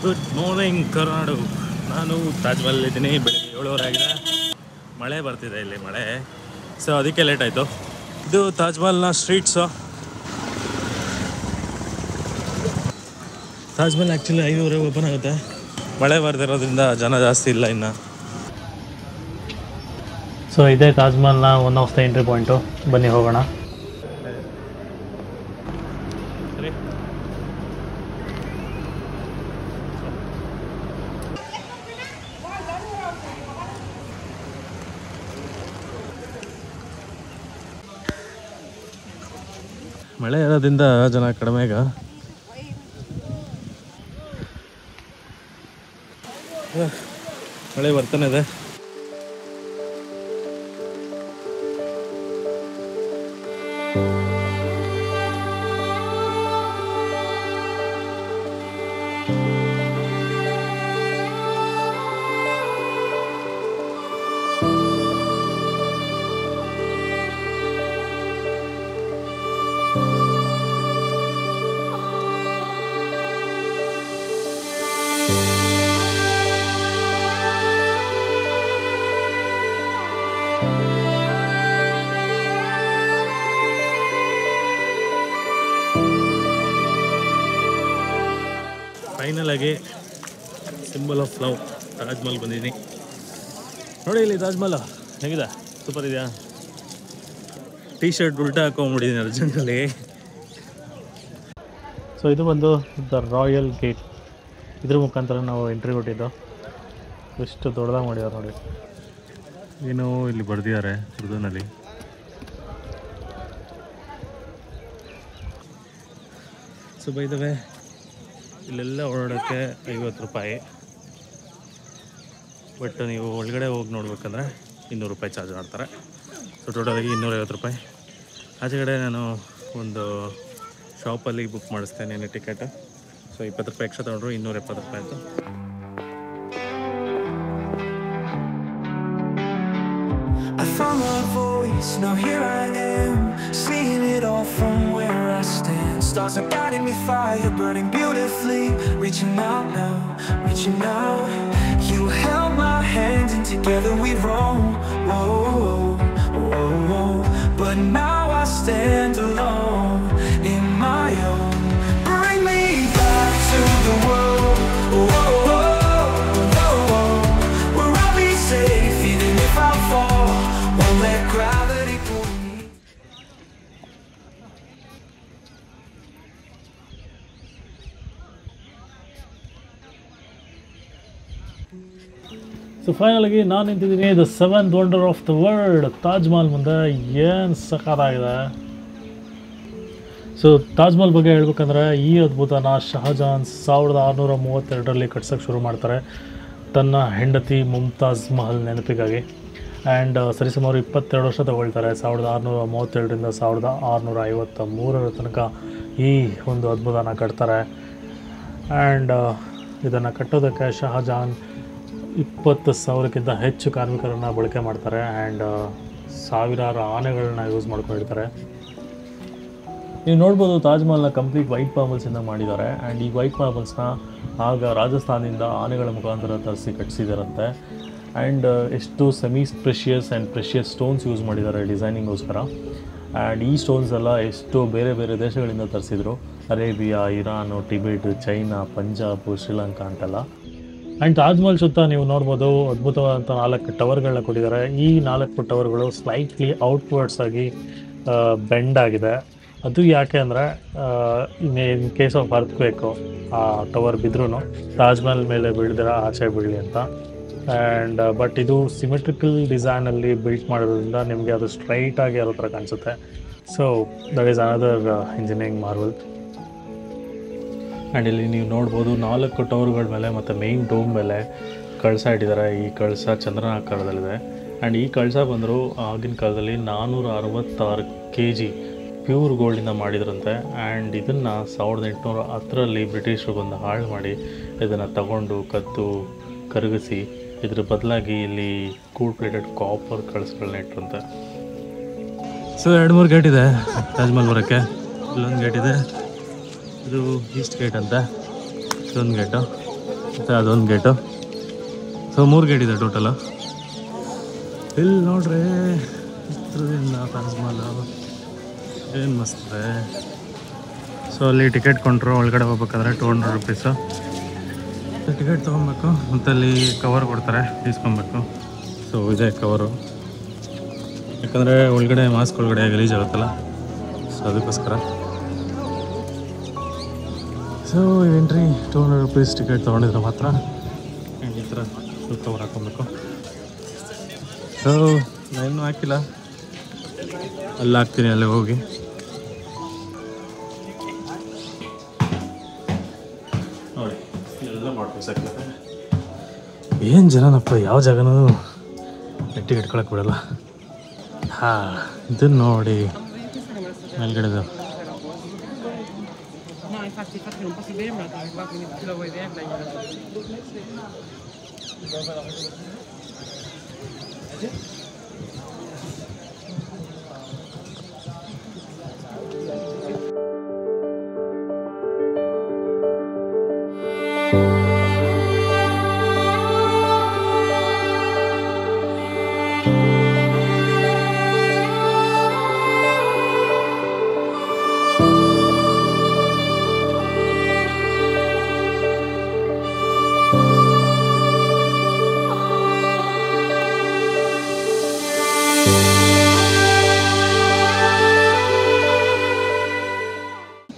Good morning Karnadu. ನಾನು ತಾಜ್ ಮಹಲ್ ಇದ್ದೀನಿ. ಬೆಳಿಗ್ಗೆ 7:00 ಆಗಿದೆ. ಮಳೆ ಬರ್ತಿದೆ ಇಲ್ಲಿ, ಮಳೆ. ಸೊ ಅದಕ್ಕೆ ಲೇಟ್ ಆಯಿತು. ಇದು ತಾಜ್ ಮಹಲ್ನ streets. Taj Mahal actually 5:30 open ಆಗುತ್ತೆ. ಮಳೆ ಬರ್ತಿರೋದ್ರಿಂದ ಜನ ಜಾಸ್ತಿ ಇಲ್ಲ ಇನ್ನು. ಸೊ ಇದೇ ತಾಜ್ ಮಹಲ್ನ one of the entry point. ಬನ್ನಿ ಹೋಗೋಣ. ಮಳೆ ಇರೋದ್ರಿಂದ ಜನ ಕಡಿಮೆ ಈಗ. ಮಳೆ ಬರ್ತಾನೆ ಇದೆ. ಫೈನಲ್ ಆಗಿ symbol of love Taj Mahal ಬಂದಿದ್ದೀನಿ. ನೋಡಿ ಇಲ್ಲಿ ತಾಜ್ ಮಹಲ್ ಹೇಗಿದೆ, ಸೂಪರ್ ಇದೆಯಾ? ಟೀ ಶರ್ಟ್ ಉಲ್ಟಾ ಹಾಕೊಂಡ್ಬಿಟ್ಟಿದ್ದೀನಿ ಅರ್ಜೆಂಟಲ್ಲಿ. ಸೊ ಇದು ಬಂದು ದ ರಾಯಲ್ ಗೇಟ್. ಇದ್ರ ಮುಖಾಂತರ ನಾವು ಎಂಟ್ರಿ ಕೊಟ್ಟಿದ್ದು. ಎಷ್ಟು ದೊಡ್ಡದಾಗಿ ಮಾಡಿದ್ದಾರೆ ನೋಡಿ. ಏನೋ ಇಲ್ಲಿ ಬರೆದಿದ್ದಾರೆ ಉರ್ದುನಲ್ಲಿ. ಸೊ ಬೈ ದ ವೇ ಇಲ್ಲೆಲ್ಲ ಓಡಾಡೋಕ್ಕೆ 50 ರೂಪಾಯಿ. ಬಟ್ ನೀವು ಒಳಗಡೆ ಹೋಗಿ ನೋಡ್ಬೇಕಂದ್ರೆ 200 ರೂಪಾಯಿ ಚಾರ್ಜ್ ಮಾಡ್ತಾರೆ. ಸೊ ಟೋಟಲಾಗಿ 250 ರೂಪಾಯಿ. ಆಚೆಗಡೆ ನಾನು ಒಂದು ಶಾಪಲ್ಲಿ ಬುಕ್ ಮಾಡಿಸ್ತೇನೆ ಟಿಕೆಟ್. ಸೊ 20 ರೂಪಾಯಿ ಎಕ್ಸ್ಟ್ರಾ ತೊಗೊಂಡ್ರು 270 ರೂಪಾಯಿ ಆಯಿತು. I found my voice, now here I am, seeing it all from where I stand. Stars are guiding me, fire burning beautifully, reaching out now, reaching out. You held my hand and together we roam. Whoa, whoa, whoa. But now I stand alone in my own. Bring me back to the world. Whoa, whoa, whoa. Where I'll be safe even if I fall. Won't let gravity pull me. So ಫೈನಲಾಗಿ ನಾನು ನಿಂತಿದ್ದೀನಿ the 7th wonder of the world Taj Mahal ಮುಂದೆ. ಏನು ಸಖತ್ತಾಗಿದೆ. So Taj Mahal ಬಗ್ಗೆ ಹೇಳ್ಬೇಕಂದ್ರೆ ಈ ಅದ್ಭುತನ ಶಹಜಹಾನ್ 1632ರಲ್ಲಿ ಕಟ್ಸೋಕ್ಕೆ ಶುರು ಮಾಡ್ತಾರೆ ತನ್ನ ಹೆಂಡತಿ ಮುಮ್ತಾಜ್ ಮಹಲ್ ನೆನಪಿಗಾಗಿ. ಆ್ಯಂಡ್ ಸರಿಸುಮಾರು 22 ವರ್ಷ ತಗೊಳ್ತಾರೆ. 1632ರಿಂದ 1653 ತನಕ ಈ ಒಂದು ಅದ್ಭುತನ ಕಟ್ತಾರೆ. ಆ್ಯಂಡ್ ಇದನ್ನು ಕಟ್ಟೋದಕ್ಕೆ ಶಹಜಹಾನ್ 20,000ಕ್ಕಿಂತ ಹೆಚ್ಚು ಕಾರ್ಮಿಕರನ್ನು ಬಳಕೆ ಮಾಡ್ತಾರೆ. ಆ್ಯಂಡ್ ಸಾವಿರಾರು ಆನೆಗಳನ್ನ ಯೂಸ್ ಮಾಡ್ಕೊಂಡಿರ್ತಾರೆ. ನೀವು ನೋಡ್ಬೋದು ತಾಜ್ ಮಹಲ್ನ ಕಂಪ್ಲೀಟ್ ವೈಟ್ ಮಾರ್ಬಲ್ಸಿಂದ ಮಾಡಿದ್ದಾರೆ. ಆ್ಯಂಡ್ ಈ ವೈಟ್ ಮಾರ್ಬಲ್ಸ್ನ ಆಗ ರಾಜಸ್ಥಾನದಿಂದ ಆನೆಗಳ ಮುಖಾಂತರ ತರಿಸಿ ಕಟ್ಟಿಸಿದಾರಂತೆ. ಆ್ಯಂಡ್ ಎಷ್ಟು semi precious and precious stones use ಮಾಡಿದ್ದಾರೆ ಡಿಸೈನಿಂಗೋಸ್ಕರ. ಆ್ಯಂಡ್ ಈ ಸ್ಟೋನ್ಸ್ ಎಲ್ಲ ಎಷ್ಟು ಬೇರೆ ಬೇರೆ ದೇಶಗಳಿಂದ ತರಿಸಿದ್ರು. Arabia, Iran, Tibet, China, Punjab, Sri Lanka ಅಂತೆಲ್ಲ. ಆ್ಯಂಡ್ ತಾಜ್ ಮಹಲ್ ಸುತ್ತ ನೀವು ನೋಡ್ಬೋದು ಅದ್ಭುತವಾದಂಥ 4 ಟವರ್ಗಳನ್ನ ಕೊಟ್ಟಿದ್ದಾರೆ. ಈ 4 ಟವರ್ಗಳು ಸ್ಲೈಟ್ಲಿ ಔಟ್ವರ್ಡ್ಸ್ ಆಗಿ ಬೆಂಡ್ ಆಗಿದೆ. ಅದು ಯಾಕೆ ಅಂದರೆ ಇನ್ ಕೇಸ್ ಆಫ್ ಅರ್ಥಕ್ವೇಕು ಆ ಟವರ್ ಬಿದ್ರೂ ತಾಜ್ ಮಹಲ್ ಮೇಲೆ ಬೀಳ್ದಿರ ಆಚೆ ಬೀಳಲಿ ಅಂತ. ಆ್ಯಂಡ್ ಬಟ್ ಇದು ಸಿಮೆಟ್ರಿಕಲ್ ಡಿಸೈನಲ್ಲಿ ಬಿಲ್ಟ್ ಮಾಡೋದ್ರಿಂದ ನಿಮಗೆ ಅದು ಸ್ಟ್ರೈಟಾಗಿ ಇರೋ ಥರ ಕಾಣಿಸುತ್ತೆ. So that is another engineering marvel. And ಇಲ್ಲಿ ನೀವು ನೋಡ್ಬೋದು 4 ಟವರ್ಗಳ ಮೇಲೆ ಮತ್ತು ಮೇಯ್ನ್ ಡೋಮ್ ಮೇಲೆ ಕಳಸ ಇಟ್ಟಿದ್ದಾರೆ. ಈ ಕಳಸ ಚಂದ್ರನ ಆಕಾರದಲ್ಲಿದೆ. ಆ್ಯಂಡ್ ಈ ಕಳಸ ಬಂದರು ಆಗಿನ ಕಾಲದಲ್ಲಿ 466 kg ಪ್ಯೂರ್ ಗೋಲ್ಡಿಂದ ಮಾಡಿದ್ರಂತೆ. ಆ್ಯಂಡ್ ಇದನ್ನು 1810ರಲ್ಲಿ ಬ್ರಿಟಿಷರು ಬಂದು ಹಾಳು ಮಾಡಿ ಇದನ್ನು ತಗೊಂಡು ಕದ್ದು ಕರಗಿಸಿ ಇದ್ರ ಬದಲಾಗಿ ಇಲ್ಲಿ ಕೂಡ್ ಪ್ಲೇಟೆಡ್ ಕಾಪರ್ ಕಳಸಗಳನ್ನ ಇಟ್ಟರಂತೆ. ಸೊ 2-3 ಗೇಟ್ ಇದೆ ತಾಜ್ ಮಹಲ್ ಬರೋಕ್ಕೆ. ಇಲ್ಲೊಂದು ಗೇಟ್ ಇದೆ, ಇದು ಈಸ್ಟ್ ಗೇಟ್ ಅಂತ, ಇದೊಂದು ಗೇಟು ಮತ್ತು ಅದೊಂದು ಗೇಟು. ಸೊ 3 ಗೇಟ್ ಇದೆ ಟೋಟಲು. ಇಲ್ಲಿ ನೋಡ್ರಿ ಚಿತ್ರದಿಂದ ತಾಜ್ ಮಹಲ್ ಏನು ಮಸ್ತ್ ಇದೆ. ಸೊ ಅಲ್ಲಿ ಟಿಕೆಟ್ ಕೊಂಡ್ರು ಒಳಗಡೆ ಹೋಗ್ಬೇಕಾದ್ರೆ 200 ರೂಪೀಸು ಟಿಕೆಟ್ ತೊಗೊಬೇಕು. ಮತ್ತು ಅಲ್ಲಿ ಕವರ್ ಕೊಡ್ತಾರೆ, ಇಸ್ಕೊಬೇಕು. ಸೊ ಇದೆ ಕವರು, ಯಾಕಂದರೆ ಒಳಗಡೆ ಮಾಸ್ಕ್ ಒಳಗಡೆ ಗಲೀಜಾಗುತ್ತಲ್ಲ, ಸೊ ಅದಕ್ಕೋಸ್ಕರ. ಸೊ ಎಂಟ್ರಿ 200 ರೂಪೀಸ್ ಟಿಕೆಟ್ ತೊಗೊಂಡಿದ್ರೆ ಮಾತ್ರ ಈ ಥರ ಕವರ್ ಹಾಕ್ಕೊಬೇಕು. ಸೊ ನಾನಿನ್ನೂ ಹಾಕಿಲ್ಲ, ಅಲ್ಲಿ ಹಾಕ್ತೀನಿ, ಅಲ್ಲಿ ಹೋಗಿ. ನೋಡಿ ಎಲ್ಲ ಮಾಡ್ಕೊಂಡು ಸಾಕ್ತಾರೆ. ಏನು ಜನನಪ್ಪ, ಯಾವ ಜಾಗನೂ ನೆಟ್ಟಿಗೆ ಇಟ್ಕೊಳಕ್ಕೆ ಬಿಡಲ್ಲ. ಹಾಂ, ಇದನ್ನು ನೋಡಿ ಮೇಲ್ಗಡೆದು.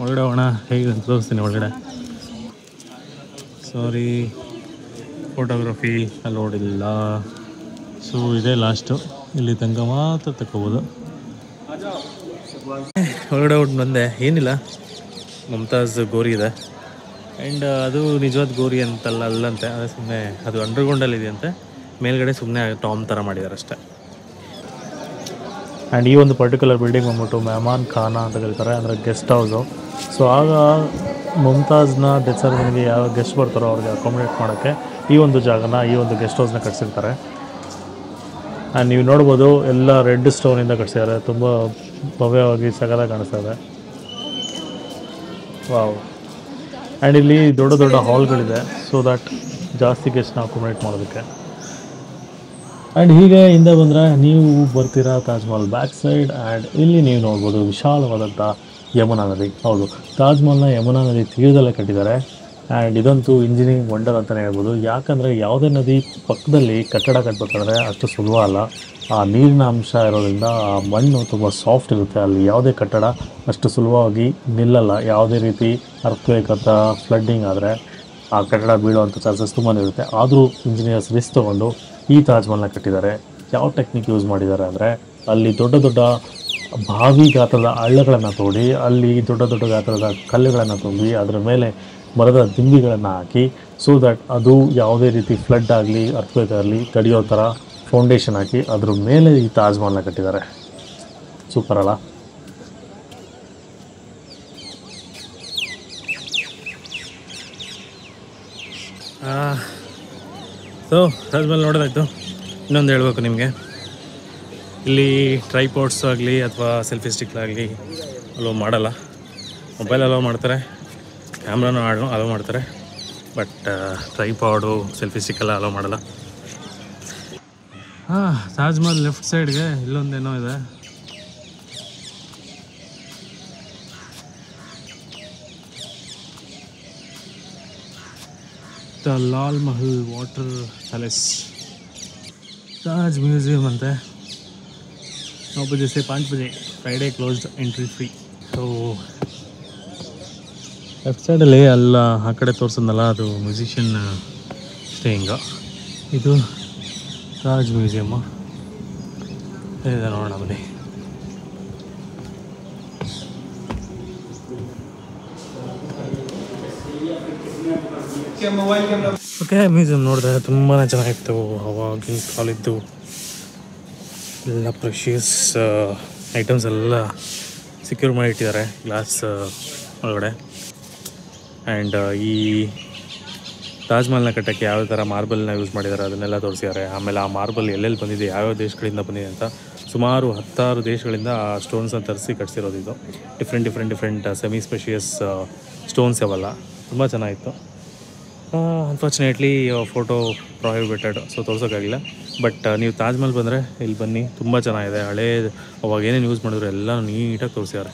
ಒಳಗಡೆ ಹೋಗೋಣ, ಹೇಗೆ ತೋರಿಸ್ತೀನಿ ಒಳಗಡೆ. ಸಾರಿ, ಫೋಟೋಗ್ರಫಿ ಅಲೋಡಿಲ್ಲ. ಸೊ ಇದೇ ಲಾಸ್ಟು, ಇಲ್ಲಿ ತನಕ ಮಾತ್ರ ತಗೋಬೋದು. ಒಳಗಡೆ ಹೊಟ್ಟು ಬಂದೆ, ಏನಿಲ್ಲ, ಮುಮ್ತಾಜ್ ಗೋರಿ ಇದೆ. ಆ್ಯಂಡ್ ಅದು ನಿಜವಾದ ಗೋರಿ ಅಂತಲ್ಲ, ಅಲ್ಲಂತೆ, ಅದು ಸುಮ್ಮನೆ ಅದು ಅಂಡರ್ಗ್ರೌಂಡಲ್ಲಿ ಇದೆಯಂತೆ. ಮೇಲ್ಗಡೆ ಸುಮ್ಮನೆ ಟಾಮ್ ಥರ ಮಾಡಿದ್ದಾರೆ ಅಷ್ಟೇ. ಆ್ಯಂಡ್ ಈ ಒಂದು ಪರ್ಟಿಕ್ಯುಲರ್ ಬಿಲ್ಡಿಂಗ್ ಬಂದ್ಬಿಟ್ಟು ಮೆಹಮಾನ್ ಖಾನಾ ಅಂತ ಕರೀತಾರೆ, ಅಂದರೆ ಗೆಸ್ಟ್ ಹೌಸು. ಸೊ ಆಗ ಮುಮ್ತಾಜ್ನ ಡೆತ್ ಸೆರೆಮನಿಗೆ ಯಾವ ಗೆಸ್ಟ್ ಬರ್ತಾರೋ ಅವ್ರಿಗೆ ಅಕಾಮಿಡೇಟ್ ಮಾಡೋಕ್ಕೆ ಈ ಒಂದು ಜಾಗನ, ಈ ಒಂದು ಗೆಸ್ಟ್ ಹೌಸ್ನ ಕಟ್ಸಿರ್ತಾರೆ. ಆ್ಯಂಡ್ ನೀವು ನೋಡ್ಬೋದು ಎಲ್ಲ ರೆಡ್ ಸ್ಟೋನಿಂದ ಕಟ್ಸಿದ್ದಾರೆ, ತುಂಬ ಭವ್ಯವಾಗಿ ಸಗದಾಗಿ ಕಾಣಿಸ್ತಾ ಇದೆ. ವಾವ್. ಆ್ಯಂಡ್ ಇಲ್ಲಿ ದೊಡ್ಡ ದೊಡ್ಡ ಹಾಲ್ಗಳಿದೆ, ಸೊ ದ್ಯಾಟ್ ಜಾಸ್ತಿ ಗೆಸ್ಟ್ನ ಅಕಾಮಿಡೇಟ್ ಮಾಡೋದಕ್ಕೆ. ಆ್ಯಂಡ್ ಹೀಗೆ ಹಿಂದೆ ಬಂದರೆ ನೀವು ಬರ್ತೀರಾ Taj Mahal back side. And ಇಲ್ಲಿ ನೀವು ನೋಡ್ಬೋದು ವಿಶಾಲವಾದಂಥ ಯಮುನಾ ನದಿ. ಹೌದು, ತಾಜ್ ಮಹಲ್ನ ಯಮುನಾ ನದಿ ತೀರದಲ್ಲೇ ಕಟ್ಟಿದ್ದಾರೆ. ಆ್ಯಂಡ್ ಇದಂತೂ ಇಂಜಿನಿಯರಿಂಗ್ ವಂಡರ್ ಅಂತಲೇ ಹೇಳ್ಬೋದು. ಯಾಕಂದರೆ ಯಾವುದೇ ನದಿ ಪಕ್ಕದಲ್ಲಿ ಕಟ್ಟಡ ಕಟ್ಟಬೇಕಾದ್ರೆ ಅಷ್ಟು ಸುಲಭ ಅಲ್ಲ. ಆ ನೀರಿನ ಅಂಶ ಇರೋದ್ರಿಂದ ಆ ಮಣ್ಣು ತುಂಬ ಸಾಫ್ಟ್ ಇರುತ್ತೆ. ಅಲ್ಲಿ ಯಾವುದೇ ಕಟ್ಟಡ ಅಷ್ಟು ಸುಲಭವಾಗಿ ನಿಲ್ಲಲ್ಲ. ಯಾವುದೇ ರೀತಿ ಅರ್ಥಕ್ವೇಕ್ ಅಥವಾ ಫ್ಲಡ್ಡಿಂಗ್ ಆದರೆ ಆ ಕಟ್ಟಡ ಬೀಳುವಂಥ ಚಾನ್ಸಸ್ ತುಂಬಾ ಇರುತ್ತೆ. ಆದರೂ ಇಂಜಿನಿಯರ್ಸ್ ರಿಸ್ಕ್ ತೊಗೊಂಡು ಈ ತಾಜ್ ಮಹಲ್ನ ಕಟ್ಟಿದ್ದಾರೆ. ಯಾವ ಟೆಕ್ನಿಕ್ ಯೂಸ್ ಮಾಡಿದ್ದಾರೆ ಅಂದರೆ, ಅಲ್ಲಿ ದೊಡ್ಡ ದೊಡ್ಡ ಬಾವಿ ಗಾತ್ರದ ಹಳ್ಳಗಳನ್ನು ತೋಡಿ, ಅಲ್ಲಿ ದೊಡ್ಡ ದೊಡ್ಡ ಗಾತ್ರದ ಕಲ್ಲುಗಳನ್ನು ತುಂಬಿ, ಅದರ ಮೇಲೆ ಮರದ ದಿಂಬಿಗಳನ್ನು ಹಾಕಿ, ಸೊ ದ್ಯಾಟ್ ಅದು ಯಾವುದೇ ರೀತಿ ಫ್ಲಡ್ ಆಗಲಿ ಅರ್ಥಕ್ವೇಕ್ ಆಗಲಿ ತಡೆಯೋ ಥರ ಫೌಂಡೇಶನ್ ಹಾಕಿ ಅದ್ರ ಮೇಲೆ ಈ ತಾಜ್ ಮಹಲ್ನ ಕಟ್ಟಿದ್ದಾರೆ. ಸೂಪರ್ ಅಲ್ಲ? ಸೊ ತಾಜ್ ಮಹಲ್ ನೋಡೋದಾಯ್ತು. ಇನ್ನೊಂದು ಹೇಳ್ಬೇಕು ನಿಮಗೆ, ಇಲ್ಲಿ ಟ್ರೈಪಾಡ್ಸ್ ಆಗಲಿ ಅಥವಾ ಸೆಲ್ಫಿ ಸ್ಟಿಕ್ ಆಗಲಿ ಅಲೋ ಮಾಡಲ್ಲ. ಮೊಬೈಲ್ ಅಲೋ ಮಾಡ್ತಾರೆ, ಕ್ಯಾಮ್ರಾನು ಅಲೋ ಮಾಡ್ತಾರೆ, ಬಟ್ ಟ್ರೈಪಾಡು ಸೆಲ್ಫಿ ಸ್ಟಿಕ್ ಎಲ್ಲ ಅಲೋ ಮಾಡಲ್ಲ. ತಾಜ್ ಮಹಲ್ ಲೆಫ್ಟ್ ಸೈಡ್ಗೆ ಇಲ್ಲೊಂದೇನೋ ಇದೆ. The Lal Mahal water palace Taj museum ಅಂತೆ. 9 बजे से 5 बजे, Friday closed, entry free. So left ಸೈಡಲ್ಲಿ ಅಲ್ಲ ಆ ಕಡೆ ತೋರಿಸಿದ್ನಲ್ಲ, ಅದು ಮ್ಯೂಸಿಷಿಯನ್ ಸ್ಟೇಯಿಂಗು. ಇದು ತಾಜ್ ಮ್ಯೂಸಿಯಮ್ಮು ಇದೆ, ನೋಡೋಣ ಬನ್ನಿ. मोबाइल कैमरा ಓಕೆ, ಮ್ಯೂಸಿಯಂ ನೋಡಿದೆ, ತುಂಬಾ ಚೆನ್ನಾಗಿತ್ತು. ಅವಾಗಿನ ಕಾಲಿದ್ದು ಎಲ್ಲ ಪ್ರೆಷಿಯಸ್ ಐಟಮ್ಸ್ ಎಲ್ಲ ಸೆಕ್ಯೂರ್ ಮಾಡಿ ಇಟ್ಟಿದ್ದಾರೆ ಗ್ಲಾಸ್ ಒಳಗಡೆ. ಆ್ಯಂಡ್ ಈ ತಾಜ್ ಮಹಲ್ನ ಕಟ್ಟೋಕ್ಕೆ ಯಾವ ಥರ ಮಾರ್ಬಲ್ನ ಯೂಸ್ ಮಾಡಿದ್ದಾರೆ ಅದನ್ನೆಲ್ಲ ತೋರಿಸಿದ್ದಾರೆ. ಆಮೇಲೆ ಆ ಮಾರ್ಬಲ್ ಎಲ್ಲೆಲ್ಲಿ ಬಂದಿದೆ, ಯಾವ್ಯಾವ ದೇಶಗಳಿಂದ ಬಂದಿದೆ ಅಂತ ಸುಮಾರು 16 ದೇಶಗಳಿಂದ ಆ ಸ್ಟೋನ್ಸ್ನ ತರಿಸಿ ಕಟ್ಸಿರೋದು. ಇದು ಡಿಫ್ರೆಂಟ್ ಸೆಮಿ ಸ್ಪೆಷಿಯಸ್ ಸ್ಟೋನ್ಸ್ ಅವೆಲ್ಲ ತುಂಬ ಚೆನ್ನಾಗಿತ್ತು. ಅನ್ಫಾರ್ಚುನೇಟ್ಲಿ ಫೋಟೋ ಪ್ರೊಹಿಬಿಟೆಡ್, ಸೊ ತೋರ್ಸೋಕ್ಕಾಗಿಲ್ಲ. ಬಟ್ ನೀವು ತಾಜ್ ಮಹಲ್ ಬಂದರೆ ಇಲ್ಲಿ ಬನ್ನಿ, ತುಂಬ ಚೆನ್ನಾಗಿದೆ. ಹಳೇ ಅವಾಗ ಏನೇನು ಯೂಸ್ ಮಾಡಿದ್ರು ಎಲ್ಲ ನೀಟಾಗಿ ತೋರಿಸಿದ್ದಾರೆ.